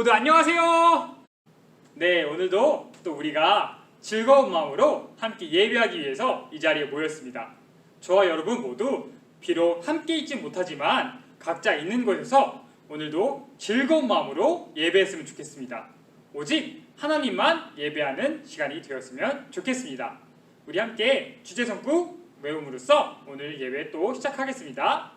모두 안녕하세요. 네, 오늘도 또 우리가 즐거운 마음으로 함께 예배하기 위해서 이 자리에 모였습니다. 저와 여러분 모두 비록 함께 있지 못하지만 각자 있는 곳에서 오늘도 즐거운 마음으로 예배했으면 좋겠습니다. 오직 하나님만 예배하는 시간이 되었으면 좋겠습니다. 우리 함께 주제성구 외움으로써 오늘 예배 또 시작하겠습니다.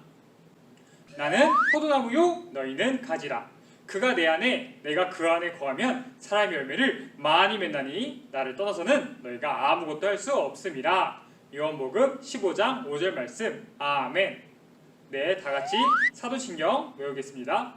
나는 포도나무요 너희는 가지라. 그가 내 안에 내가 그 안에 거하면 사람의 열매를 많이 맺나니 나를 떠나서는 너희가 아무것도 할 수 없음이라. 요한복음 15장 5절 말씀. 아멘. 네, 다같이 사도신경 외우겠습니다.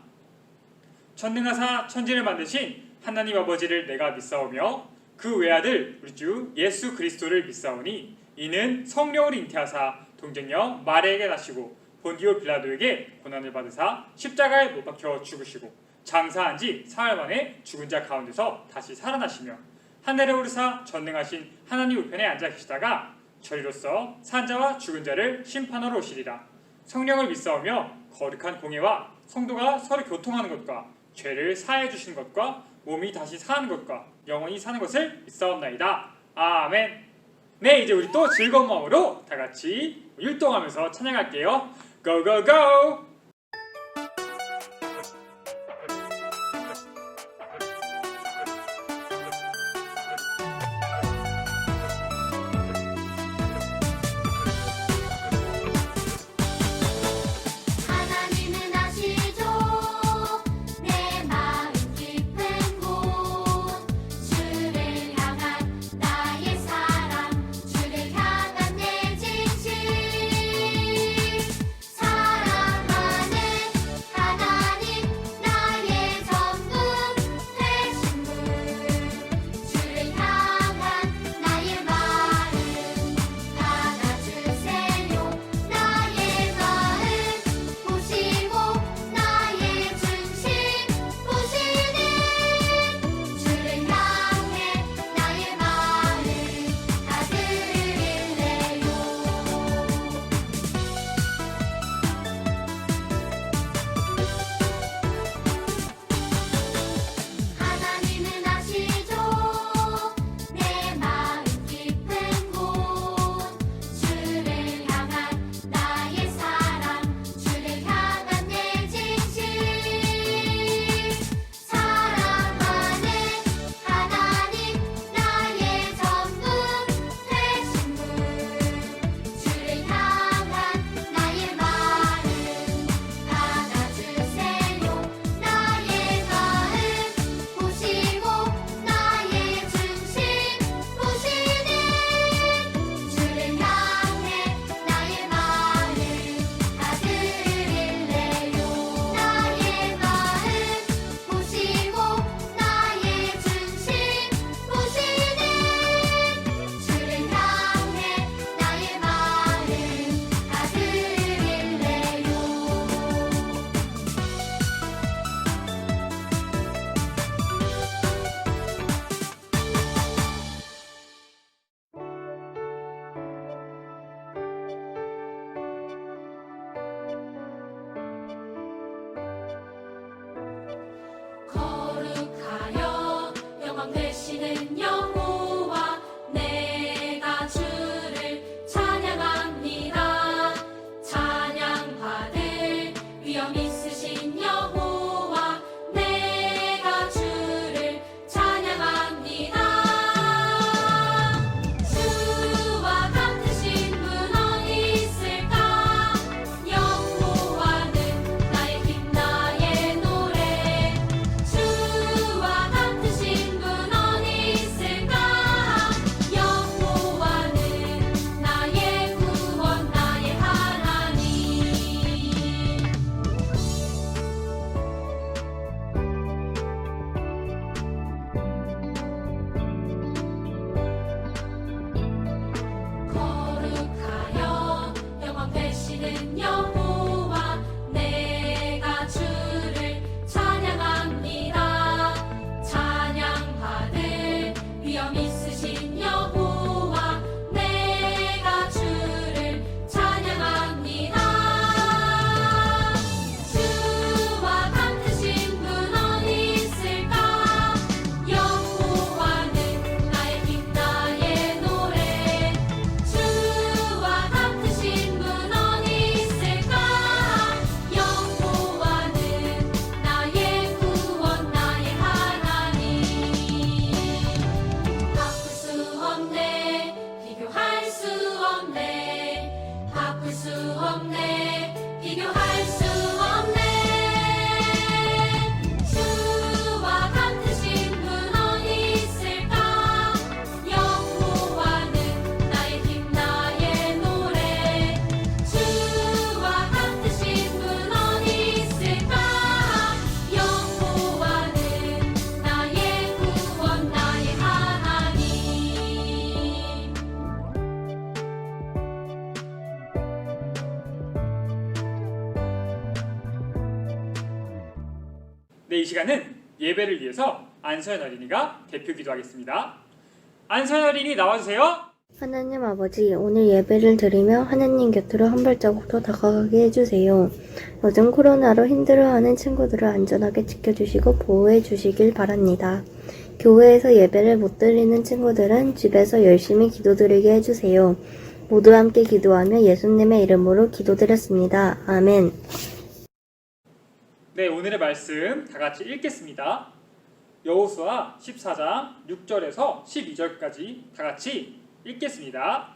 전능하사 천지를 만드신 하나님 아버지를 내가 믿사오며 그 외아들 우리 주 예수 그리스도를 믿사오니 이는 성령을 잉태하사 동정녀 마리아에게 나시고 본디오 빌라도에게 고난을 받으사 십자가에 못 박혀 죽으시고 장사한 지 사흘 만에 죽은 자 가운데서 다시 살아나시며 하늘에 오르사 전능하신 하나님 우편에 앉아 계시다가 저리로서 산 자와 죽은 자를 심판하러 오시리라. 성령을 믿사오며 거룩한 공예와 성도가 서로 교통하는 것과 죄를 사해 주시는 것과 몸이 다시 사는 것과 영원히 사는 것을 믿사옵나이다. 아멘. 네, 이제 우리 또 즐거운 마음으로 다 같이 율동하면서 찬양할게요. Go go go! 거룩하여 영광 되시는 여호와 내가 주를 찬양합니다. 찬양받을 위엄 있으신 여호와 내가 주를 찬양합니다. 주와 같으신 분 어디 있을까? 여호와는 나의 힘 나의 노래. 주와 같으신 분 어디 있을까? 수 없네 비교할 수 없네 주와 같으신 분 어디 있을까 여호와는 나의 힘 나의 노래 주와 같으신 분 어디 있을까 여호와는 나의 구원 나의 하나님 네, 이 시간은 예배를 위해서 안서연 어린이가 대표 기도하겠습니다. 안서연 어린이 나와주세요. 하나님 아버지, 오늘 예배를 드리며 하나님 곁으로 한 발자국 더 다가가게 해주세요. 요즘 코로나로 힘들어하는 친구들을 안전하게 지켜주시고 보호해 주시길 바랍니다. 교회에서 예배를 못 드리는 친구들은 집에서 열심히 기도드리게 해주세요. 모두 함께 기도하며 예수님의 이름으로 기도드렸습니다. 아멘. 네, 오늘의 말씀 다 같이 읽겠습니다. 여호수아 14장 6절에서 12절까지 다 같이 읽겠습니다.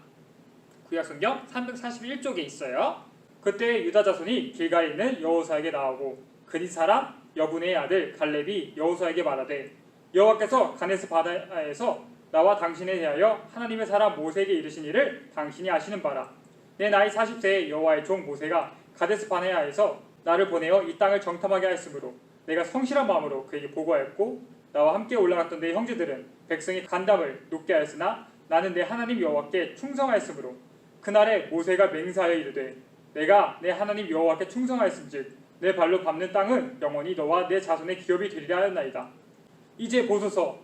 구약성경 341쪽에 있어요. 그때 유다 자손이 길가에 있는 여호수아에게 나오고 그릿 사람 여분의 아들 갈렙이 여호수아에게 말하되 여호와께서 가데스 바네아에서 나와 당신에 대하여 하나님의 사람 모세에게 이르신 일을 당신이 아시는 바라. 내 나이 40세의 여호와의 종 모세가 가데스 바네아에서 나를 보내어 이 땅을 정탐하게 하였으므로 내가 성실한 마음으로 그에게 보고하였고 나와 함께 올라갔던 내 형제들은 백성의 간담을 높게 하였으나 나는 내 하나님 여호와께 충성하였으므로 그날에 모세가 맹세하여 이르되 내가 내 하나님 여호와께 충성하였음즉 내 발로 밟는 땅은 영원히 너와 내 자손의 기업이 되리라 하였나이다. 이제 보소서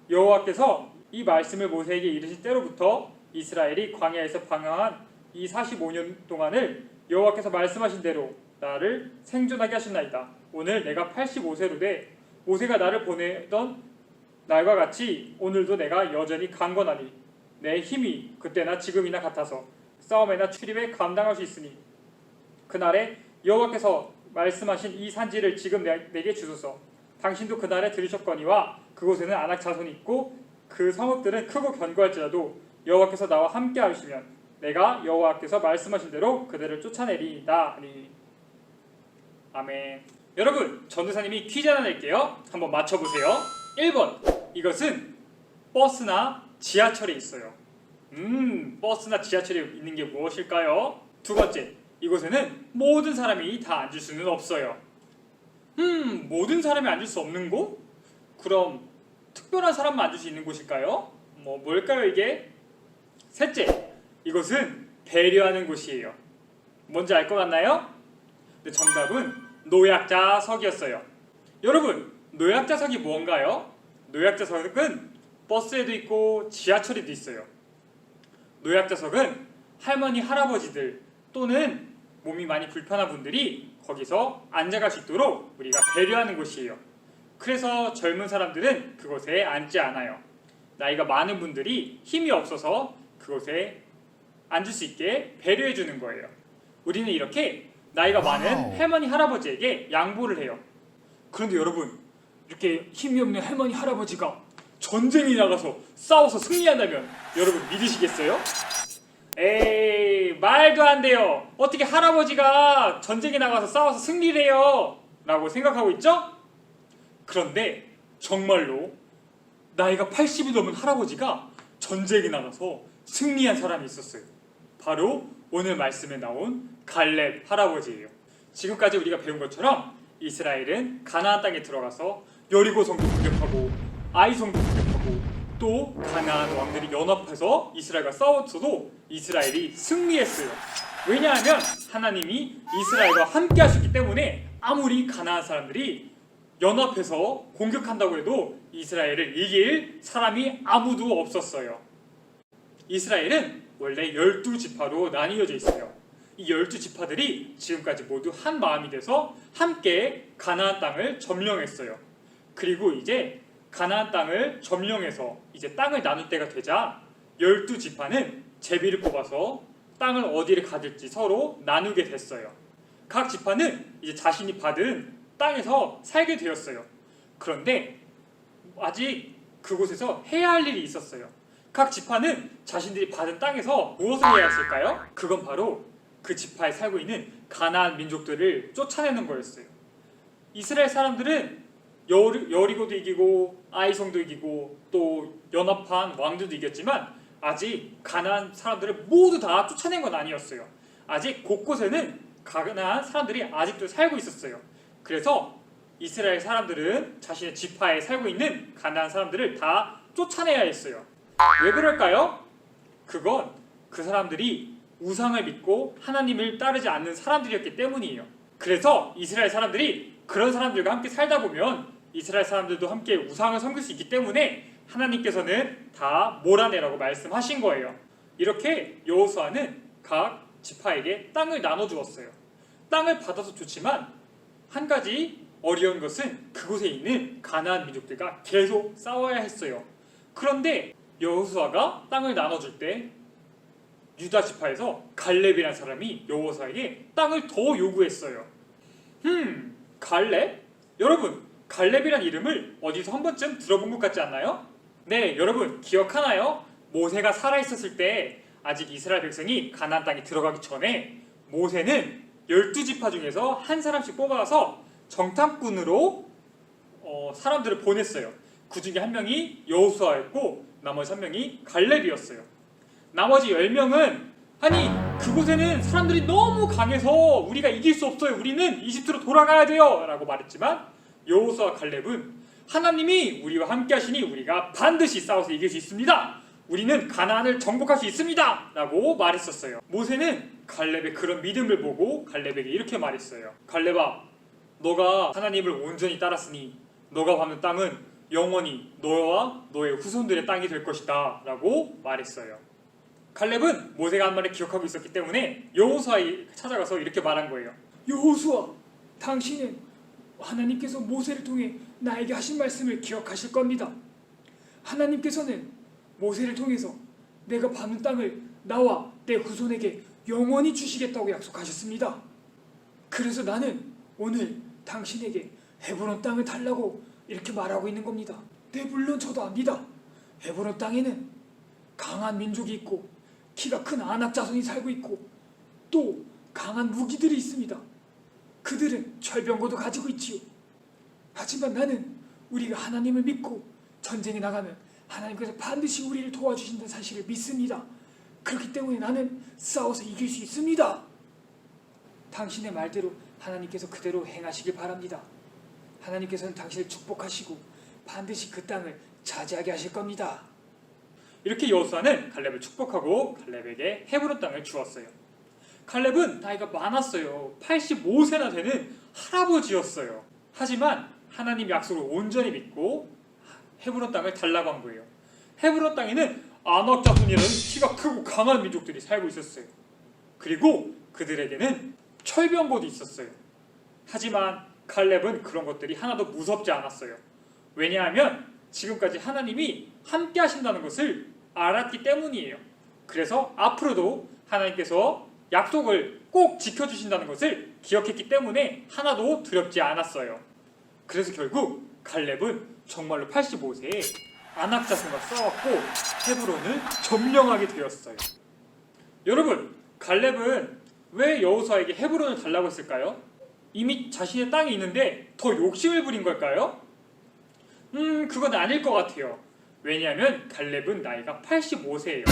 여호와께서 이 말씀을 모세에게 이르신 때로부터 이스라엘이 광야에서 방황한 이 45년 동안을 여호와께서 말씀하신 대로 나를 생존하게 하셨나이다. 오늘 내가 85세로 돼 모세가 나를 보내던 날과 같이 오늘도 내가 여전히 강건하니 내 힘이 그때나 지금이나 같아서 싸움에나 출입에 감당할 수 있으니 그날에 여호와께서 말씀하신 이 산지를 지금 내게 주소서. 당신도 그날에 들으셨거니와 그곳에는 아낙 자손이 있고 그 성읍들은 크고 견고할지라도 여호와께서 나와 함께 하시면 내가 여호와께서 말씀하신 대로 그들을 쫓아내리이다 하니 아멘. 여러분, 전도사님이 퀴즈 하나 낼게요. 한번 맞춰보세요. 1번, 이것은 버스나 지하철에 있어요. 버스나 지하철에 있는 게 무엇일까요? 두 번째, 이곳에는 모든 사람이 다 앉을 수는 없어요. 모든 사람이 앉을 수 없는 곳? 그럼 특별한 사람만 앉을 수 있는 곳일까요? 뭘까요 이게? 셋째, 이것은 배려하는 곳이에요. 뭔지 알 것 같나요? 네, 정답은 노약자석이었어요. 여러분, 노약자석이 뭔가요? 노약자석은 버스에도 있고 지하철에도 있어요. 노약자석은 할머니, 할아버지들 또는 몸이 많이 불편한 분들이 거기서 앉아갈 수 있도록 우리가 배려하는 곳이에요. 그래서 젊은 사람들은 그곳에 앉지 않아요. 나이가 많은 분들이 힘이 없어서 그곳에 앉을 수 있게 배려해 주는 거예요. 우리는 이렇게 나이가 많은 할머니, 할아버지에게 양보를 해요. 그런데 여러분, 이렇게 힘이 없는 할머니, 할아버지가 전쟁에 나가서 싸워서 승리한다면 여러분 믿으시겠어요? 에이, 말도 안 돼요. 어떻게 할아버지가 전쟁에 나가서 싸워서 승리를 해요? 라고 생각하고 있죠? 그런데 정말로 나이가 80이 넘은 할아버지가 전쟁에 나가서 승리한 사람이 있었어요. 바로 오늘 말씀에 나온 갈렙 할아버지예요. 지금까지 우리가 배운 것처럼 이스라엘은 가나안 땅에 들어가서 여리고 성도 공격하고 아이 성도 공격하고 또 가나안 왕들이 연합해서 이스라엘과 싸웠어도 이스라엘이 승리했어요. 왜냐하면 하나님이 이스라엘과 함께 하셨기 때문에 아무리 가나안 사람들이 연합해서 공격한다고 해도 이스라엘을 이길 사람이 아무도 없었어요. 이스라엘은 원래 12지파로 나뉘어져 있어요. 이 12지파들이 지금까지 모두 한 마음이 돼서 함께 가나안 땅을 점령했어요. 그리고 이제 가나안 땅을 점령해서 이제 땅을 나눌 때가 되자 12지파는 제비를 뽑아서 땅을 어디를 가질지 서로 나누게 됐어요. 각 지파는 이제 자신이 받은 땅에서 살게 되었어요. 그런데 아직 그곳에서 해야 할 일이 있었어요. 각 지파는 자신들이 받은 땅에서 무엇을 해야 했을까요? 그건 바로 그 지파에 살고 있는 가나안 민족들을 쫓아내는 거였어요. 이스라엘 사람들은 여리고도 이기고 아이성도 이기고 또 연합한 왕들도 이겼지만 아직 가나안 사람들을 모두 다 쫓아낸 건 아니었어요. 아직 곳곳에는 가나안 사람들이 아직도 살고 있었어요. 그래서 이스라엘 사람들은 자신의 지파에 살고 있는 가나안 사람들을 다 쫓아내야 했어요. 왜 그럴까요? 그건 그 사람들이 우상을 믿고 하나님을 따르지 않는 사람들이었기 때문이에요. 그래서 이스라엘 사람들이 그런 사람들과 함께 살다 보면 이스라엘 사람들도 함께 우상을 섬길 수 있기 때문에 하나님께서는 다 몰아내라고 말씀하신 거예요. 이렇게 여호수아는 각 지파에게 땅을 나눠주었어요. 땅을 받아서 좋지만 한 가지 어려운 것은 그곳에 있는 가나안 민족들과 계속 싸워야 했어요. 그런데 여호수아가 땅을 나눠줄 때 유다 지파에서 갈렙이라는 사람이 여호수아에게 땅을 더 요구했어요. 갈렙? 여러분, 갈렙이란 이름을 어디서 한 번쯤 들어본 것 같지 않나요? 네, 여러분 기억하나요? 모세가 살아있었을 때 아직 이스라엘 백성이 가나안 땅에 들어가기 전에 모세는 12지파 중에서 한 사람씩 뽑아서 정탐꾼으로 사람들을 보냈어요. 그 중에 한 명이 여호수아였고 나머지 한 명이 갈렙이었어요. 나머지 10명은 아니 그곳에는 사람들이 너무 강해서 우리가 이길 수 없어요. 우리는 이집트로 돌아가야 돼요 라고 말했지만 여호수아와 갈렙은 하나님이 우리와 함께 하시니 우리가 반드시 싸워서 이길 수 있습니다. 우리는 가나안을 정복할 수 있습니다 라고 말했었어요. 모세는 갈렙의 그런 믿음을 보고 갈렙에게 이렇게 말했어요. 갈렙아, 너가 하나님을 온전히 따랐으니 너가 받는 땅은 영원히 너와 너의 후손들의 땅이 될 것이다 라고 말했어요. 갈렙은 모세가 한 말을 기억하고 있었기 때문에 여호수아에 찾아가서 이렇게 말한 거예요. 여호수아, 당신은 하나님께서 모세를 통해 나에게 하신 말씀을 기억하실 겁니다. 하나님께서는 모세를 통해서 내가 받는 땅을 나와 내 후손에게 영원히 주시겠다고 약속하셨습니다. 그래서 나는 오늘 당신에게 헤브론 땅을 달라고 이렇게 말하고 있는 겁니다. 네, 물론 저도 압니다. 헤브론 땅에는 강한 민족이 있고 키가 큰 아낙 자손이 살고 있고 또 강한 무기들이 있습니다. 그들은 철병거도 가지고 있지요. 하지만 나는 우리가 하나님을 믿고 전쟁에 나가면 하나님께서 반드시 우리를 도와주신다는 사실을 믿습니다. 그렇기 때문에 나는 싸워서 이길 수 있습니다. 당신의 말대로 하나님께서 그대로 행하시길 바랍니다. 하나님께서는 당신을 축복하시고 반드시 그 땅을 차지하게 하실 겁니다. 이렇게 여호수아는 갈렙을 축복하고 갈렙에게 헤브론 땅을 주었어요. 갈렙은 나이가 많았어요. 85세나 되는 할아버지였어요. 하지만 하나님 약속을 온전히 믿고 헤브론 땅을 달라고 한 거예요. 헤브론 땅에는 아낙 자손이라는 키가 크고 강한 민족들이 살고 있었어요. 그리고 그들에게는 철병거도 있었어요. 하지만 갈렙은 그런 것들이 하나도 무섭지 않았어요. 왜냐하면 지금까지 하나님이 함께 하신다는 것을 알았기 때문이에요. 그래서 앞으로도 하나님께서 약속을 꼭 지켜주신다는 것을 기억했기 때문에 하나도 두렵지 않았어요. 그래서 결국 갈렙은 정말로 85세에 아낙 자손과 싸웠고 헤브론을 점령하게 되었어요. 여러분, 갈렙은 왜 여호수아에게 헤브론을 달라고 했을까요? 이미 자신의 땅이 있는데 더 욕심을 부린 걸까요? 그건 아닐 것 같아요. 왜냐하면 갈렙은 나이가 85세예요.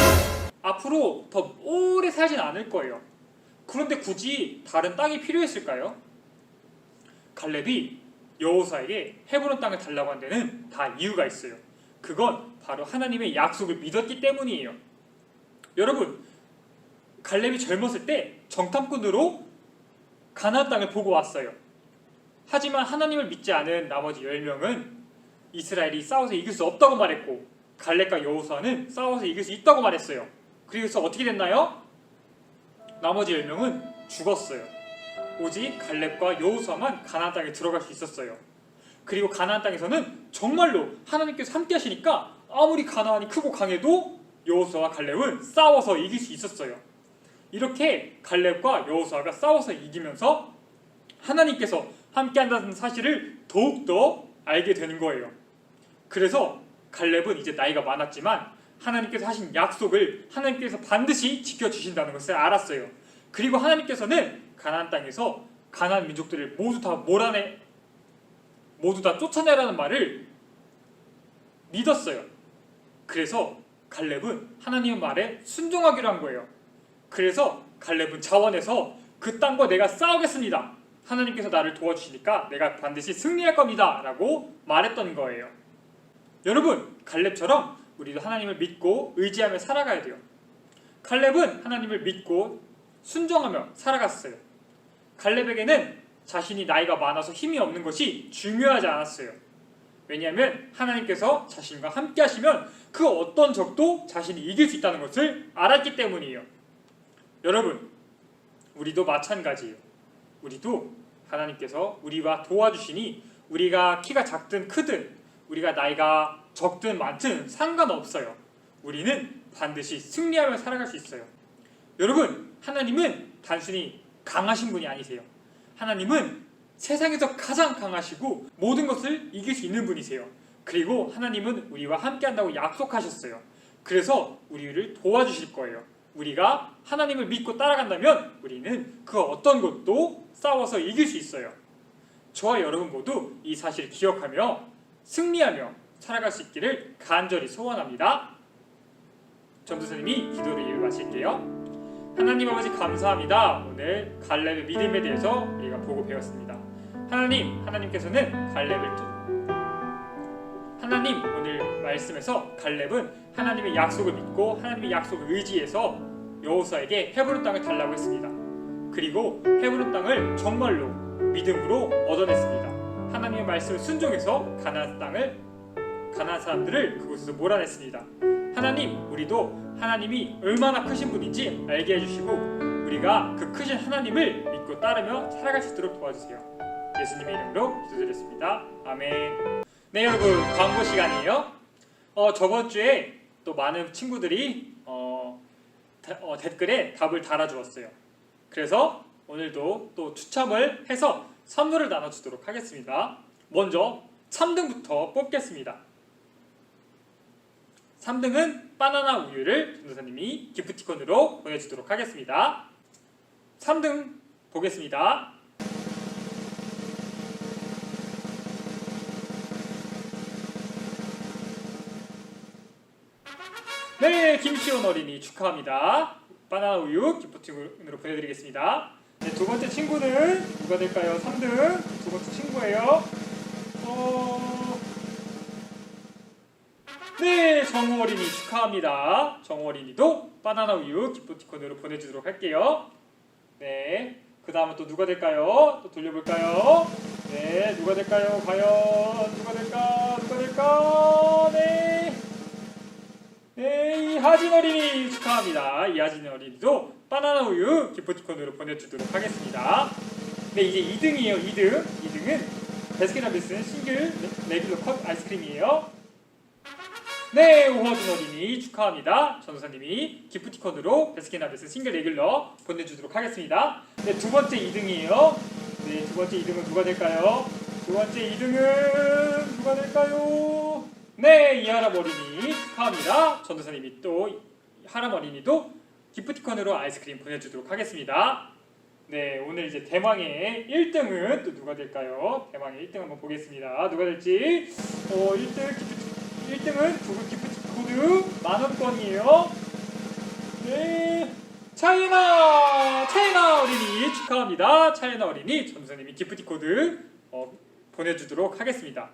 앞으로 더 오래 살진 않을 거예요. 그런데 굳이 다른 땅이 필요했을까요? 갈렙이 여호수아에게 헤브론 땅을 달라고 한 데는 다 이유가 있어요. 그건 바로 하나님의 약속을 믿었기 때문이에요. 여러분, 갈렙이 젊었을 때 정탐꾼으로 가나안 땅을 보고 왔어요. 하지만 하나님을 믿지 않은 나머지 10명은 이스라엘이 싸워서 이길 수 없다고 말했고 갈렙과 여호수아는 싸워서 이길 수 있다고 말했어요. 그래서 어떻게 됐나요? 나머지 10명은 죽었어요. 오직 갈렙과 여호수아만 가나안 땅에 들어갈 수 있었어요. 그리고 가나안 땅에서는 정말로 하나님께서 함께 하시니까 아무리 가나안이 크고 강해도 여호수아와 갈렙은 싸워서 이길 수 있었어요. 이렇게 갈렙과 여호수아가 싸워서 이기면서 하나님께서 함께 한다는 사실을 더욱더 알게 되는 거예요. 그래서 갈렙은 이제 나이가 많았지만 하나님께서 하신 약속을 하나님께서 반드시 지켜주신다는 것을 알았어요. 그리고 하나님께서는 가나안 땅에서 가나안 민족들을 모두 다 쫓아내라는 말을 믿었어요. 그래서 갈렙은 하나님의 말에 순종하기로 한 거예요. 그래서 갈렙은 자원해서 그 땅과 내가 싸우겠습니다. 하나님께서 나를 도와주시니까 내가 반드시 승리할 겁니다. 라고 말했던 거예요. 여러분, 갈렙처럼 우리도 하나님을 믿고 의지하며 살아가야 돼요. 갈렙은 하나님을 믿고 순종하며 살아갔어요. 갈렙에게는 자신이 나이가 많아서 힘이 없는 것이 중요하지 않았어요. 왜냐하면 하나님께서 자신과 함께 하시면 그 어떤 적도 자신이 이길 수 있다는 것을 알았기 때문이에요. 여러분, 우리도 마찬가지예요. 우리도 하나님께서 우리와 도와주시니 우리가 키가 작든 크든 우리가 나이가 적든 많든 상관없어요. 우리는 반드시 승리하며 살아갈 수 있어요. 여러분, 하나님은 단순히 강하신 분이 아니세요. 하나님은 세상에서 가장 강하시고 모든 것을 이길 수 있는 분이세요. 그리고 하나님은 우리와 함께 한다고 약속하셨어요. 그래서 우리를 도와주실 거예요. 우리가 하나님을 믿고 따라간다면 우리는 그 어떤 것도 싸워서 이길 수 있어요. 저와 여러분 모두 이 사실을 기억하며 승리하며 살아갈 수 있기를 간절히 소원합니다. 전도사님이 기도를 이을 마칠게요. 하나님 아버지 감사합니다. 오늘 갈렙의 믿음에 대해서 우리가 보고 배웠습니다. 하나님께서는 하나님 오늘 말씀에서 갈렙은 하나님의 약속을 믿고 하나님의 약속을 의지해서 여호수아에게 헤브론 땅을 달라고 했습니다. 그리고 헤브론 땅을 정말로 믿음으로 얻어냈습니다. 하나님의 말씀을 순종해서 가나안 사람들을 그곳에서 몰아냈습니다. 하나님, 우리도 하나님이 얼마나 크신 분인지 알게 해주시고 우리가 그 크신 하나님을 믿고 따르며 살아갈 수 있도록 도와주세요. 예수님의 이름으로 기도드렸습니다. 아멘. 네, 여러분, 광고 시간이에요. 저번 주에 또 많은 친구들이 댓글에 답을 달아주었어요. 그래서 오늘도 또 추첨을 해서 선물을 나눠주도록 하겠습니다. 먼저 3등부터 뽑겠습니다. 3등은 바나나 우유를 전도사님이 기프티콘으로 보내주도록 하겠습니다. 3등 보겠습니다. 네, 김시원 어린이 축하합니다. 바나나 우유 기프티콘으로 보내드리겠습니다. 네, 두 번째 친구는 누가 될까요? 3등 두 번째 친구예요. 네, 정우 어린이 축하합니다. 정우 어린이도 바나나 우유 기프티콘으로 보내주도록 할게요. 네, 그 다음은 또 누가 될까요? 또 돌려볼까요? 네, 누가 될까요? 과연 누가 될까? 네, 이하진 어린이 축하합니다. 이하진 어린이도 바나나 우유 기프티콘으로 보내주도록 하겠습니다. 네, 이제 2등이에요. 2등은 베스킨라빈스 싱글 레귤러 컵 아이스크림이에요. 네, 오하준 어린이 축하합니다. 전도사님이 기프티콘으로 베스킨라빈스 싱글 레귤러 보내주도록 하겠습니다. 네, 두 번째 2등이에요. 네, 두 번째 2등은 누가 될까요? 두 번째 2등은 누가 될까요? 네, 이하람 어린이 축하합니다. 전도사님이 또 하람 어린이도 기프티콘으로 아이스크림 보내주도록 하겠습니다. 네, 오늘 이제 대망의 1등은 또 누가 될까요? 대망의 1등 한번 보겠습니다. 누가 될지. 1등은 구글 기프트 코드 만원권이에요. 네, 차이나 어린이 축하합니다. 차이나 어린이 전도사님이 기프트 코드 보내주도록 하겠습니다.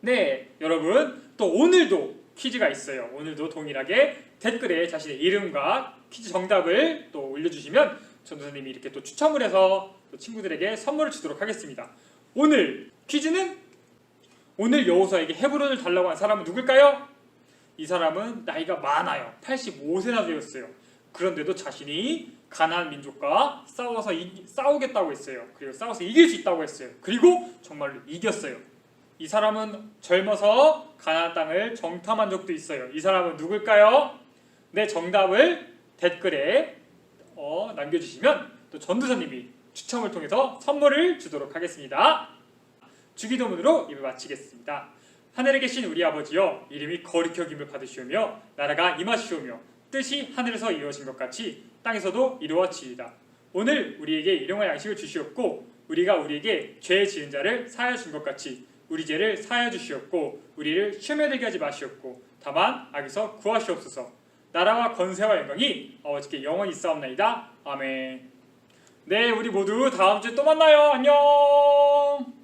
네, 여러분, 또 오늘도 퀴즈가 있어요. 오늘도 동일하게 댓글에 자신의 이름과 퀴즈 정답을 또 올려주시면 전도사님이 이렇게 또 추첨을 해서 또 친구들에게 선물을 주도록 하겠습니다. 오늘 퀴즈는 오늘 여호수아에게 헤브론을 달라고 한 사람은 누굴까요? 이 사람은 나이가 많아요. 85세나 되었어요. 그런데도 자신이 가나안 민족과 싸우겠다고 했어요. 그리고 싸워서 이길 수 있다고 했어요. 그리고 정말로 이겼어요. 이 사람은 젊어서 가나안 땅을 정탐한 적도 있어요. 이 사람은 누굴까요? 네, 정답을 댓글에 남겨주시면 또 전도사님이 추첨을 통해서 선물을 주도록 하겠습니다. 주기도문으로 예배 마치겠습니다. 하늘에 계신 우리 아버지여, 이름이 거룩히 여김을 받으시오며 나라가 임하시오며 뜻이 하늘에서 이루어진 것 같이 땅에서도 이루어지이다. 오늘 우리에게 일용할 양식을 주시옵고 우리가 우리에게 죄 지은 자를 사하여 준 것 같이 우리 죄를 사하여 주시옵고 우리를 시험에 들게 하지 마시옵고 다만 악에서 구하시옵소서. 나라와 권세와 영광이 아버지께 영원히 있사옵나이다. 아멘. 네, 우리 모두 다음 주에 또 만나요. 안녕.